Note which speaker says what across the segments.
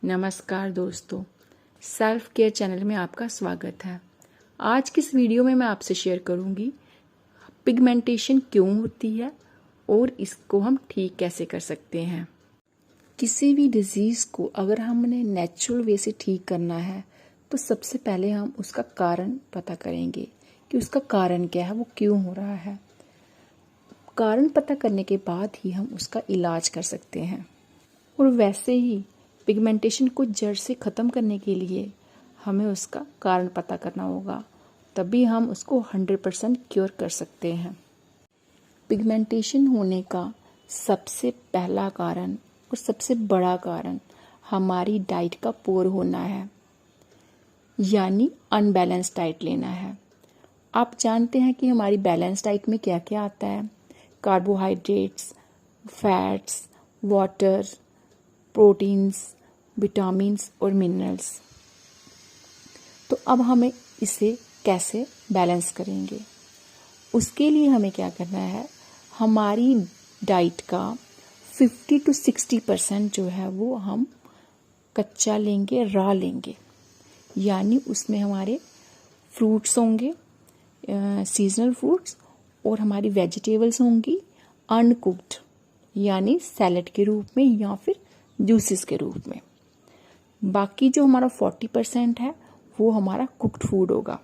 Speaker 1: नमस्कार दोस्तों, self care channel में आपका स्वागत है। आज की इस वीडियो में मैं आपसे शेयर करूंगी पिगमेंटेशन क्यों होती है और इसको हम ठीक कैसे कर सकते हैं। किसी भी डिजीज़ को अगर हमने नेचुरल वे से ठीक करना है तो सबसे पहले हम उसका कारण पता करेंगे कि उसका कारण क्या है, वो क्यों हो रहा है। कारण पता करने के बाद ही हम उसका इलाज कर सकते हैं। और वैसे ही पिगमेंटेशन को जड़ से ख़त्म करने के लिए हमें उसका कारण पता करना होगा, तभी हम उसको 100% क्योर कर सकते हैं। पिगमेंटेशन होने का सबसे पहला कारण और सबसे बड़ा कारण हमारी डाइट का पुअर होना है, यानी अनबैलेंस डाइट लेना है। आप जानते हैं कि हमारी बैलेंस डाइट में क्या क्या आता है। Carbohydrates, fats, water, proteins, vitamins और मिनरल्स। तो अब हमें इसे कैसे बैलेंस करेंगे, उसके लिए हमें क्या करना है, हमारी डाइट का 50 to 60% जो है वो हम कच्चा लेंगे, रॉ लेंगे। यानी उसमें हमारे फ्रूट्स होंगे, सीजनल फ्रूट्स, और हमारी वेजिटेबल्स होंगी अनकुक्ड, यानी सैलेड के रूप में या फिर जूसेस के रूप में। बाकी जो हमारा 40% है वो हमारा कुक्ड फूड होगा।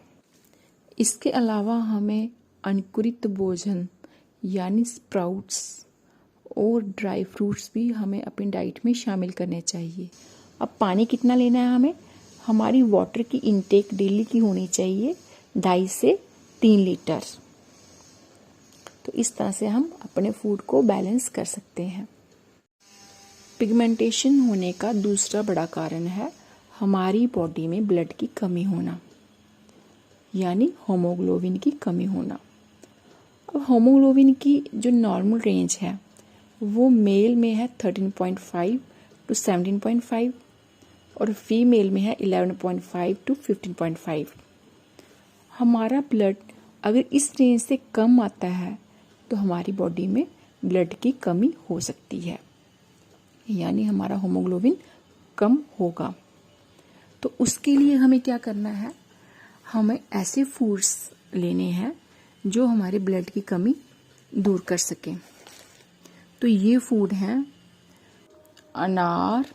Speaker 1: इसके अलावा हमें अंकुरित भोजन यानी स्प्राउट्स और ड्राई फ्रूट्स भी हमें अपनी डाइट में शामिल करने चाहिए। अब पानी कितना लेना है हमें, हमारी वाटर की इनटेक डेली की होनी चाहिए 2.5 से 3 लीटर। तो इस तरह से हम अपने फूड को बैलेंस कर सकते हैं। पिगमेंटेशन होने का दूसरा बड़ा कारण है हमारी बॉडी में ब्लड की कमी होना, यानी हीमोग्लोबिन की कमी होना। अब हीमोग्लोबिन की जो नॉर्मल रेंज है वो मेल में है 13.5 to 17.5 और फीमेल में है 11.5 to 15.5। हमारा ब्लड अगर इस रेंज से कम आता है तो हमारी बॉडी में ब्लड की कमी हो सकती है, यानी हमारा हीमोग्लोबिन कम होगा। तो उसके लिए हमें क्या करना है, हमें ऐसे फूड्स लेने हैं जो हमारे ब्लड की कमी दूर कर सकें। तो ये फूड हैं अनार,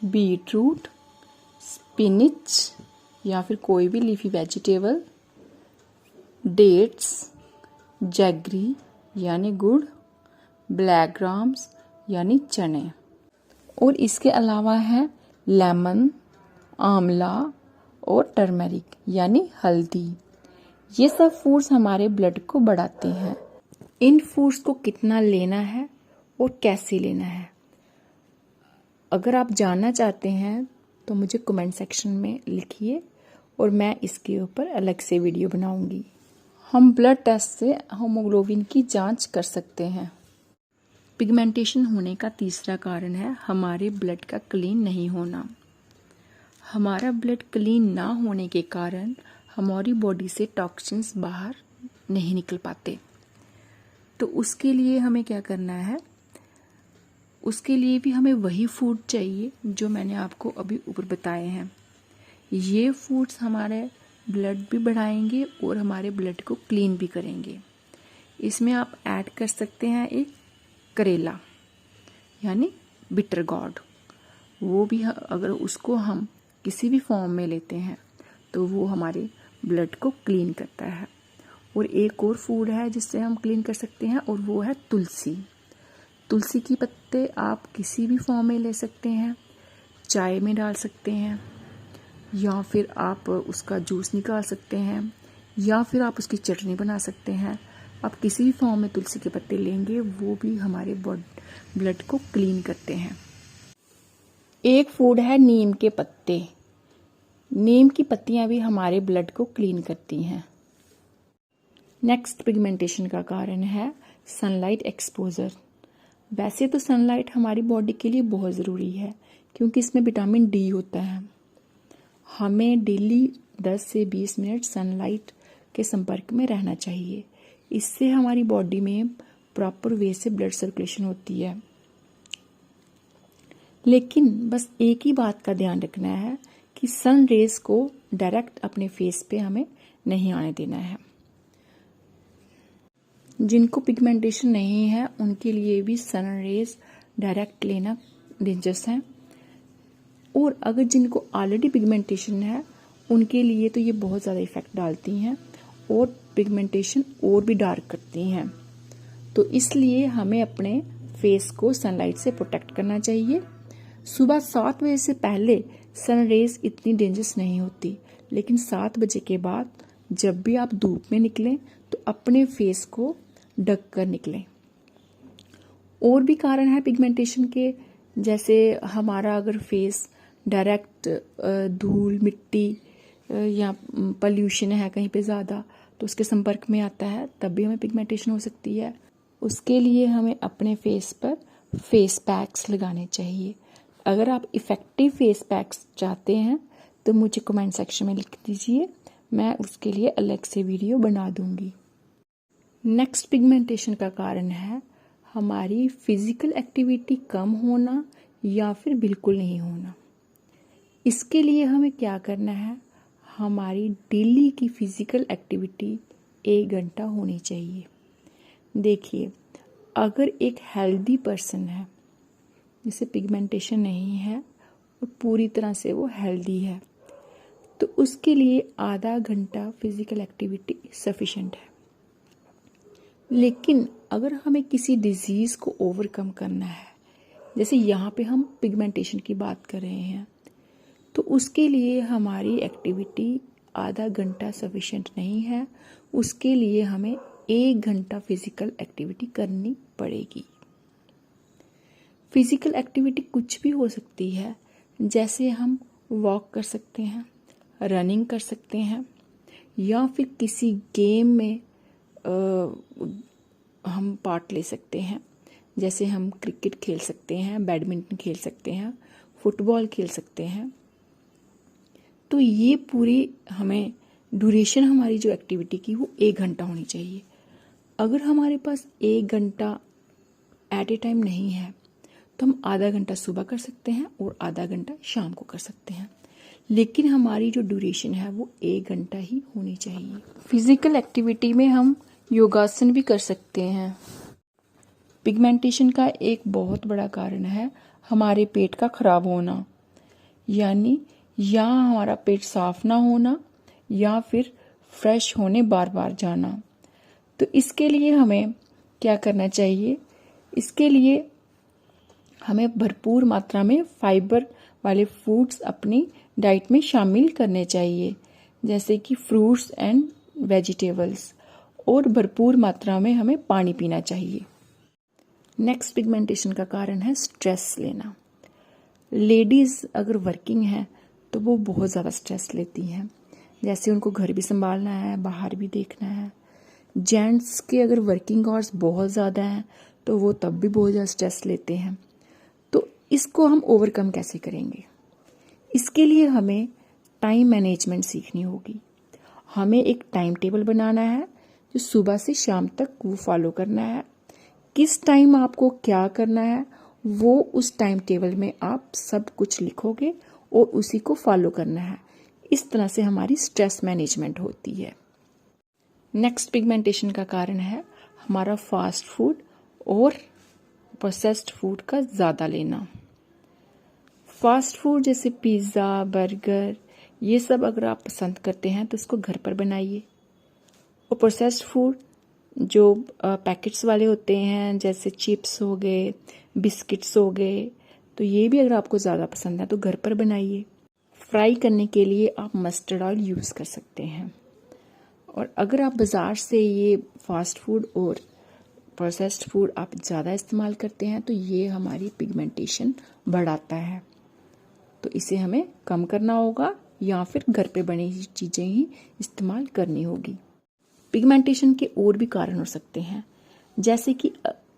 Speaker 1: बीटरूट, स्पिनिच या फिर कोई भी लीफी वेजिटेबल, डेट्स, जैगरी यानी गुड़, ब्लैक ग्राम्स यानी चने, और इसके अलावा है लेमन, आंवला और टर्मरिक यानी हल्दी। ये सब फूड्स हमारे ब्लड को बढ़ाते हैं। इन फूड्स को कितना लेना है और कैसे लेना है, अगर आप जानना चाहते हैं तो मुझे कमेंट सेक्शन में लिखिए और मैं इसके ऊपर अलग से वीडियो बनाऊंगी। हम ब्लड टेस्ट से हीमोग्लोबिन की जांच कर सकते हैं। पिगमेंटेशन होने का तीसरा कारण है हमारे ब्लड का क्लीन नहीं होना। हमारा ब्लड क्लीन ना होने के कारण हमारी बॉडी से टॉक्सिन्स बाहर नहीं निकल पाते। तो उसके लिए हमें क्या करना है, उसके लिए भी हमें वही फूड चाहिए जो मैंने आपको अभी ऊपर बताए हैं। ये फूड्स हमारे ब्लड भी बढ़ाएंगे और हमारे ब्लड को क्लीन भी करेंगे। इसमें आप ऐड कर सकते हैं एक करेला यानी बिटर गॉर्ड। वो भी अगर उसको हम किसी भी फॉर्म में लेते हैं तो वो हमारे ब्लड को क्लीन करता है। और एक और फूड है जिससे हम क्लीन कर सकते हैं और वो है तुलसी। तुलसी की पत्ते आप किसी भी फॉर्म में ले सकते हैं, चाय में डाल सकते हैं या फिर आप उसका जूस निकाल सकते हैं या फिर आप उसकी चटनी बना सकते हैं। आप किसी भी फॉर्म में तुलसी के पत्ते लेंगे वो भी हमारे ब्लड को क्लीन करते हैं। एक फूड है नीम के पत्ते। नीम की पत्तियां भी हमारे ब्लड को क्लीन करती हैं। नेक्स्ट पिगमेंटेशन का कारण है सनलाइट एक्सपोजर। वैसे तो सनलाइट हमारी बॉडी के लिए बहुत ज़रूरी है क्योंकि इसमें विटामिन डी होता है। हमें डेली 10 से 20 मिनट सनलाइट के संपर्क में रहना चाहिए। इससे हमारी बॉडी में प्रॉपर वे से ब्लड सर्कुलेशन होती है। लेकिन बस एक ही बात का ध्यान रखना है कि सन रेज को डायरेक्ट अपने फेस पे हमें नहीं आने देना है। जिनको पिगमेंटेशन नहीं है उनके लिए भी सन रेज डायरेक्ट लेना डेंजरस है, और अगर जिनको ऑलरेडी पिगमेंटेशन है उनके लिए तो ये बहुत ज़्यादा इफेक्ट डालती हैं और पिगमेंटेशन और भी डार्क करती हैं। तो इसलिए हमें अपने फेस को सनलाइट से प्रोटेक्ट करना चाहिए। सुबह 7 बजे से पहले सन रेज इतनी डेंजरस नहीं होती, लेकिन 7 बजे के बाद जब भी आप धूप में निकलें तो अपने फेस को ढक कर निकलें। और भी कारण है पिगमेंटेशन के, जैसे हमारा अगर फेस डायरेक्ट धूल मिट्टी या पॉल्यूशन है कहीं पे ज़्यादा तो उसके संपर्क में आता है, तब भी हमें पिगमेंटेशन हो सकती है। उसके लिए हमें अपने फेस पर फेस पैक्स लगाने चाहिए। अगर आप इफ़ेक्टिव फेस पैक्स चाहते हैं तो मुझे कमेंट सेक्शन में लिख दीजिए, मैं उसके लिए अलग से वीडियो बना दूंगी। नेक्स्ट पिगमेंटेशन का कारण है हमारी फिजिकल एक्टिविटी कम होना या फिर बिल्कुल नहीं होना। इसके लिए हमें क्या करना है, हमारी डेली की फिजिकल एक्टिविटी 1 घंटा होनी चाहिए। देखिए, अगर एक हेल्दी पर्सन है जिसे पिगमेंटेशन नहीं है और पूरी तरह से वो हेल्दी है, तो उसके लिए आधा घंटा फिजिकल एक्टिविटी सफिशेंट है। लेकिन अगर हमें किसी डिजीज़ को ओवरकम करना है, जैसे यहाँ पे हम पिगमेंटेशन की बात कर रहे हैं, तो उसके लिए हमारी एक्टिविटी आधा घंटा सफिशेंट नहीं है। उसके लिए हमें 1 घंटा फिजिकल एक्टिविटी करनी पड़ेगी। फिजिकल एक्टिविटी कुछ भी हो सकती है, जैसे हम वॉक कर सकते हैं, रनिंग कर सकते हैं, या फिर किसी गेम में हम पार्ट ले सकते हैं। जैसे हम क्रिकेट खेल सकते हैं, बैडमिंटन खेल सकते हैं, फुटबॉल खेल सकते हैं। तो ये पूरी हमें ड्यूरेशन हमारी जो एक्टिविटी की वो 1 घंटा होनी चाहिए। अगर हमारे पास 1 घंटा एट ए टाइम नहीं है तो हम आधा घंटा सुबह कर सकते हैं और आधा घंटा शाम को कर सकते हैं, लेकिन हमारी जो ड्यूरेशन है वो 1 घंटा ही होनी चाहिए। फिजिकल एक्टिविटी में हम योगासन भी कर सकते हैं। पिगमेंटेशन का एक बहुत बड़ा कारण है हमारे पेट का खराब होना, यानी या हमारा पेट साफ ना होना या फिर फ्रेश होने बार बार जाना। तो इसके लिए हमें क्या करना चाहिए, इसके लिए हमें भरपूर मात्रा में फाइबर वाले फूड्स अपनी डाइट में शामिल करने चाहिए, जैसे कि फ्रूट्स एंड वेजिटेबल्स, और भरपूर मात्रा में हमें पानी पीना चाहिए। नेक्स्ट पिगमेंटेशन का कारण है स्ट्रेस लेना। लेडीज़ अगर वर्किंग है तो वो बहुत ज़्यादा स्ट्रेस लेती हैं, जैसे उनको घर भी संभालना है, बाहर भी देखना है। जेंट्स के अगर वर्किंग आवर्स बहुत ज़्यादा हैं तो वो तब भी बहुत ज़्यादा स्ट्रेस लेते हैं। तो इसको हम ओवरकम कैसे करेंगे? इसके लिए हमें टाइम मैनेजमेंट सीखनी होगी। हमें एक टाइम टेबल बनाना है जो सुबह से शाम तक वो फॉलो करना है। किस टाइम आपको क्या करना है वो उस टाइम टेबल में आप सब कुछ लिखोगे और उसी को फॉलो करना है। इस तरह से हमारी स्ट्रेस मैनेजमेंट होती है। नेक्स्ट पिगमेंटेशन का कारण है हमारा फास्ट फूड और प्रोसेस्ड फूड का ज़्यादा लेना। फास्ट फूड जैसे पिज़्ज़ा, बर्गर, ये सब अगर आप पसंद करते हैं तो इसको घर पर बनाइए। और प्रोसेस्ड फूड जो पैकेट्स वाले होते हैं, जैसे चिप्स हो गए, बिस्किट्स हो गए, तो ये भी अगर आपको ज़्यादा पसंद है तो घर पर बनाइए। फ्राई करने के लिए आप मस्टर्ड ऑयल यूज़ कर सकते हैं। और अगर आप बाज़ार से ये फास्ट फूड और प्रोसेस्ड फूड आप ज़्यादा इस्तेमाल करते हैं तो ये हमारी पिगमेंटेशन बढ़ाता है। तो इसे हमें कम करना होगा या फिर घर पे बनी हुई चीज़ें ही इस्तेमाल करनी होगी। पिगमेंटेशन के और भी कारण हो सकते हैं, जैसे कि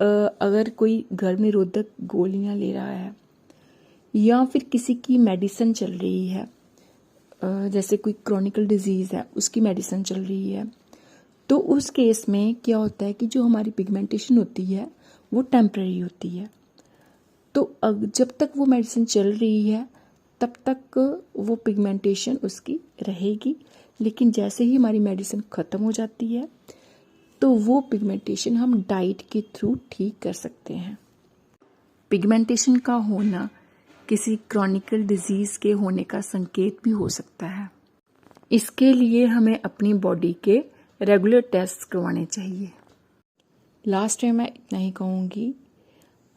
Speaker 1: अगर कोई गर्भ निरोधक गोलियां ले रहा है या फिर किसी की मेडिसिन चल रही है, जैसे कोई क्रॉनिकल डिजीज़ है उसकी मेडिसिन चल रही है, तो उस केस में क्या होता है कि जो हमारी पिगमेंटेशन होती है वो टेम्पररी होती है। तो जब तक वो मेडिसिन चल रही है तब तक वो पिगमेंटेशन उसकी रहेगी, लेकिन जैसे ही हमारी मेडिसिन ख़त्म हो जाती है तो वो पिगमेंटेशन हम डाइट के थ्रू ठीक कर सकते हैं। पिगमेंटेशन का होना किसी क्रॉनिकल डिजीज़ के होने का संकेत भी हो सकता है। इसके लिए हमें अपनी बॉडी के रेगुलर टेस्ट करवाने चाहिए। लास्ट में मैं इतना ही कहूँगी,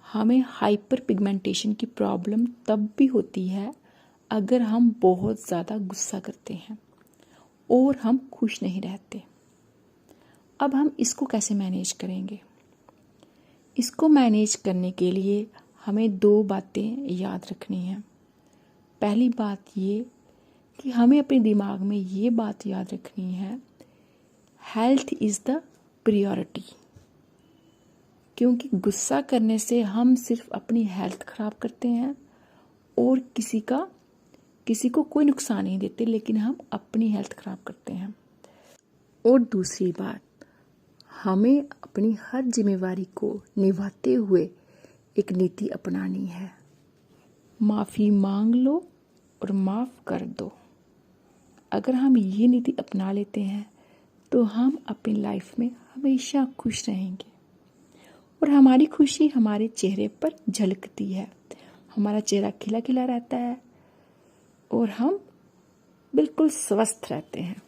Speaker 1: हमें हाइपर पिगमेंटेशन की प्रॉब्लम तब भी होती है अगर हम बहुत ज़्यादा गुस्सा करते हैं और हम खुश नहीं रहते। अब हम इसको कैसे मैनेज करेंगे? इसको मैनेज करने के लिए हमें 2 बातें याद रखनी हैं। पहली बात ये कि हमें अपने दिमाग में ये बात याद रखनी है, हेल्थ इज़ द प्रायोरिटी। क्योंकि गुस्सा करने से हम सिर्फ अपनी हेल्थ ख़राब करते हैं और किसी को कोई नुकसान नहीं देते, लेकिन हम अपनी हेल्थ ख़राब करते हैं। और दूसरी बात, हमें अपनी हर जिम्मेवारी को निभाते हुए एक नीति अपनानी है, माफ़ी मांग लो और माफ़ कर दो। अगर हम ये नीति अपना लेते हैं तो हम अपनी लाइफ में हमेशा खुश रहेंगे और हमारी खुशी हमारे चेहरे पर झलकती है। हमारा चेहरा खिला खिला रहता है और हम बिल्कुल स्वस्थ रहते हैं।